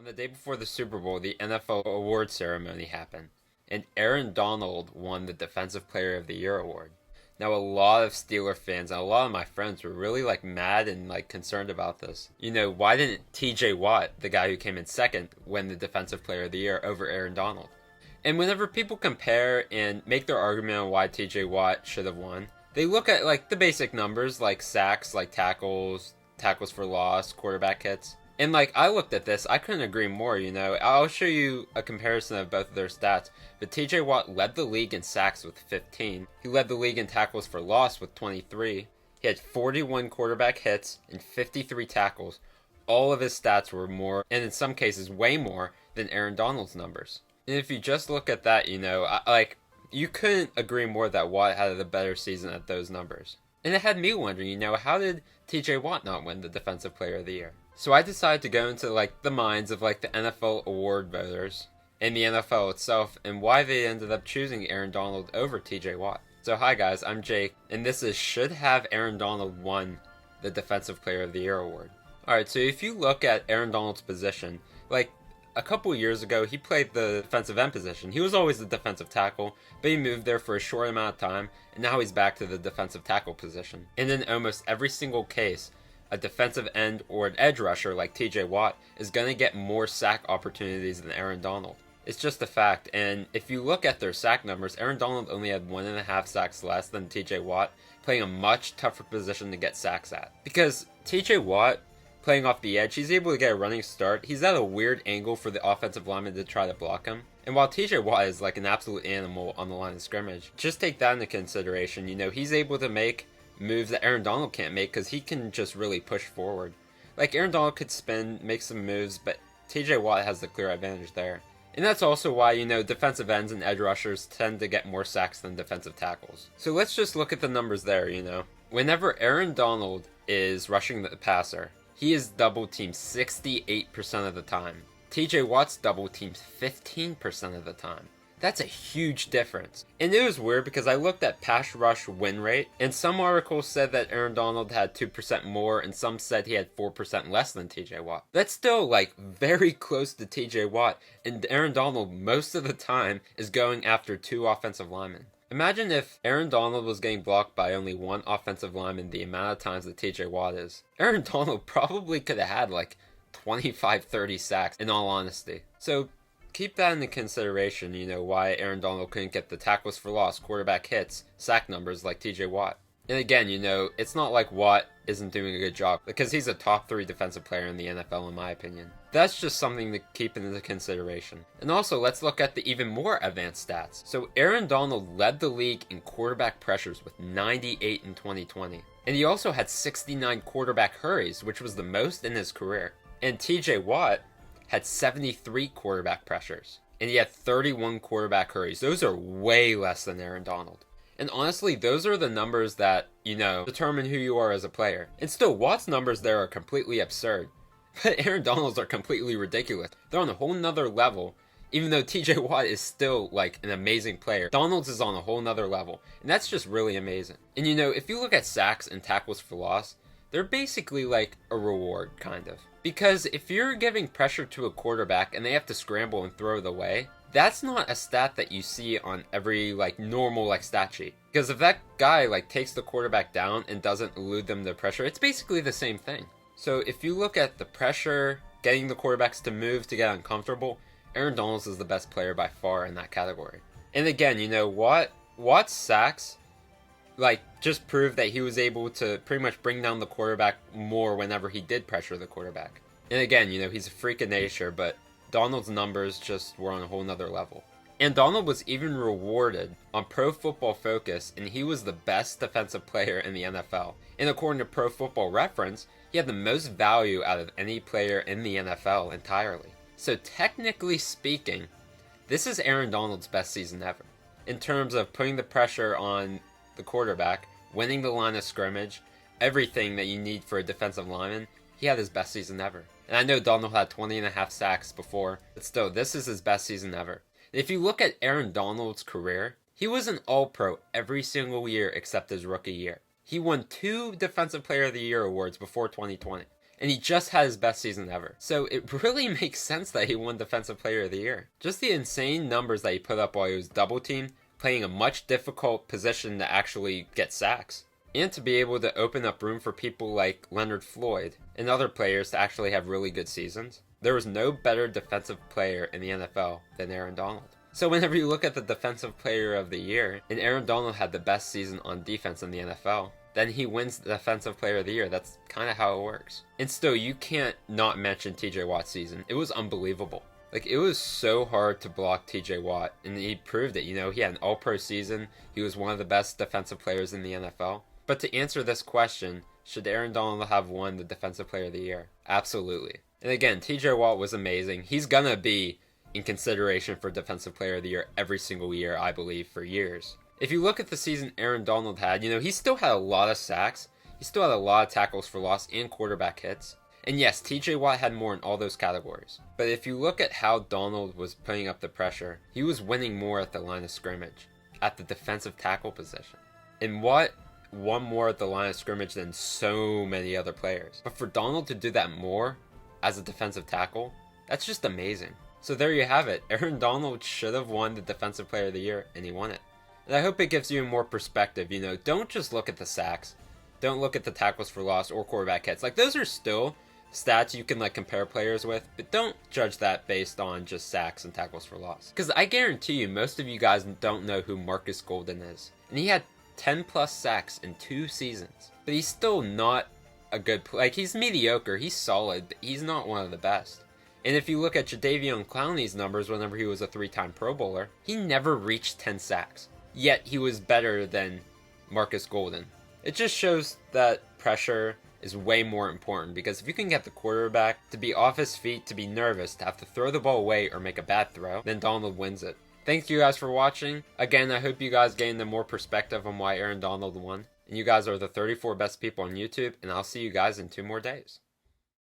On the day before the Super Bowl, the NFL award ceremony happened, and Aaron Donald won the Defensive Player of the Year award. Now, a lot of Steeler fans and a lot of my friends were really mad and concerned about this. Why didn't TJ Watt, the guy who came in second, win the Defensive Player of the Year over Aaron Donald? And whenever people compare and make their argument on why TJ Watt should have won, they look at the basic numbers like sacks, tackles, tackles for loss, quarterback hits. And I looked at this, I couldn't agree more, I'll show you a comparison of both of their stats. But TJ Watt led the league in sacks with 15. He led the league in tackles for loss with 23. He had 41 quarterback hits and 53 tackles. All of his stats were more, and in some cases way more, than Aaron Donald's numbers. And if you just look at that, you couldn't agree more that Watt had a better season at those numbers. And it had me wondering, how did TJ Watt not win the Defensive Player of the Year? So I decided to go into the minds of the NFL award voters and the NFL itself and why they ended up choosing Aaron Donald over TJ Watt. So hi guys, I'm Jake, and this is Should Have Aaron Donald Won the Defensive Player of the Year award. Alright, so if you look at Aaron Donald's position, a couple years ago, he played the defensive end position. He was always the defensive tackle, but he moved there for a short amount of time, and now he's back to the defensive tackle position. And in almost every single case, a defensive end or an edge rusher like TJ Watt is going to get more sack opportunities than Aaron Donald. It's just a fact, and if you look at their sack numbers, Aaron Donald only had 1.5 sacks less than TJ Watt, playing a much tougher position to get sacks at. Because TJ Watt, playing off the edge, he's able to get a running start. He's at a weird angle for the offensive lineman to try to block him. And while TJ Watt is an absolute animal on the line of scrimmage, just take that into consideration. He's able to make moves that Aaron Donald can't make because he can just really push forward. Aaron Donald could spin, make some moves, but TJ Watt has the clear advantage there. And that's also why, defensive ends and edge rushers tend to get more sacks than defensive tackles. So let's just look at the numbers there, Whenever Aaron Donald is rushing the passer, he is double teamed 68% of the time. TJ Watt's double teamed 15% of the time. That's a huge difference. And it was weird because I looked at pass rush win rate, and some articles said that Aaron Donald had 2% more, and some said he had 4% less than TJ Watt. That's still very close to TJ Watt, and Aaron Donald most of the time is going after two offensive linemen. Imagine if Aaron Donald was getting blocked by only one offensive lineman the amount of times that TJ Watt is. Aaron Donald probably could have had 25-30 sacks, in all honesty. So keep that into consideration, why Aaron Donald couldn't get the tackles for loss, quarterback hits, sack numbers like TJ Watt. And again, it's not like Watt isn't doing a good job, because he's a top 3 defensive player in the NFL in my opinion. That's just something to keep into consideration. And also, let's look at the even more advanced stats. So Aaron Donald led the league in quarterback pressures with 98 in 2020. And he also had 69 quarterback hurries, which was the most in his career. And TJ Watt had 73 quarterback pressures, and he had 31 quarterback hurries. Those are way less than Aaron Donald. And honestly, those are the numbers that, determine who you are as a player. And still, Watt's numbers there are completely absurd. But Aaron Donald's are completely ridiculous. They're on a whole nother level. Even though TJ Watt is still, an amazing player, Donald's is on a whole nother level. And that's just really amazing. And if you look at sacks and tackles for loss, they're basically a reward, kind of. Because if you're giving pressure to a quarterback and they have to scramble and throw it away, that's not a stat that you see on every normal stat sheet. Because if that guy takes the quarterback down and doesn't elude them to pressure, it's basically the same thing. So if you look at the pressure, getting the quarterbacks to move to get uncomfortable, Aaron Donald is the best player by far in that category. And again, Watt's sacks just proved that he was able to pretty much bring down the quarterback more whenever he did pressure the quarterback. And again, he's a freak of nature, but Donald's numbers just were on a whole nother level. And Donald was even rewarded on Pro Football Focus, and he was the best defensive player in the NFL. And according to Pro Football Reference, he had the most value out of any player in the NFL entirely. So technically speaking, this is Aaron Donald's best season ever. In terms of putting the pressure on the quarterback, winning the line of scrimmage, everything that you need for a defensive lineman, he had his best season ever. And I know Donald had 20.5 sacks before, but still, this is his best season ever. If you look at Aaron Donald's career, he was an All-Pro every single year except his rookie year. He won 2 Defensive Player of the Year awards before 2020. and he just had his best season ever. So it really makes sense that he won Defensive Player of the Year. Just the insane numbers that he put up while he was double teamed, playing a much difficult position to actually get sacks, and to be able to open up room for people like Leonard Floyd and other players to actually have really good seasons. There was no better defensive player in the NFL than Aaron Donald. So whenever you look at the Defensive Player of the Year, and Aaron Donald had the best season on defense in the NFL, then he wins the Defensive Player of the Year. That's kind of how it works. And still, you can't not mention TJ Watt's season. It was unbelievable. Like, it was so hard to block TJ Watt, and he proved it. You know, he had an all-pro season. He was one of the best defensive players in the NFL. But to answer this question, should Aaron Donald have won the Defensive Player of the Year? Absolutely. And again, TJ Watt was amazing. He's going to be in consideration for Defensive Player of the Year every single year, I believe, for years. If you look at the season Aaron Donald had, you know, he still had a lot of sacks. He still had a lot of tackles for loss and quarterback hits. And yes, TJ Watt had more in all those categories. But if you look at how Donald was putting up the pressure, he was winning more at the line of scrimmage, at the defensive tackle position. And Watt won more at the line of scrimmage than so many other players. But for Donald to do that more as a defensive tackle, that's just amazing. So there you have it. Aaron Donald should have won the Defensive Player of the Year, and he won it. And I hope it gives you more perspective. You know, don't just look at the sacks. Don't look at the tackles for loss or quarterback hits. Like, those are still stats you can, like, compare players with, but don't judge that based on just sacks and tackles for loss. Because I guarantee you, most of you guys don't know who Marcus Golden is. And he had 10 plus sacks in 2 seasons. But he's still not a good like, he's mediocre, he's solid, but he's not one of the best. And if you look at Jadeveon Clowney's numbers whenever he was a 3-time Pro Bowler, he never reached 10 sacks. Yet he was better than Marcus Golden. It just shows that pressure is way more important, because if you can get the quarterback to be off his feet, to be nervous, to have to throw the ball away or make a bad throw, then Donald wins it. Thank you guys for watching. Again, I hope you guys gained a more perspective on why Aaron Donald won. And you guys are the 34 best people on YouTube, and I'll see you guys in 2 more days.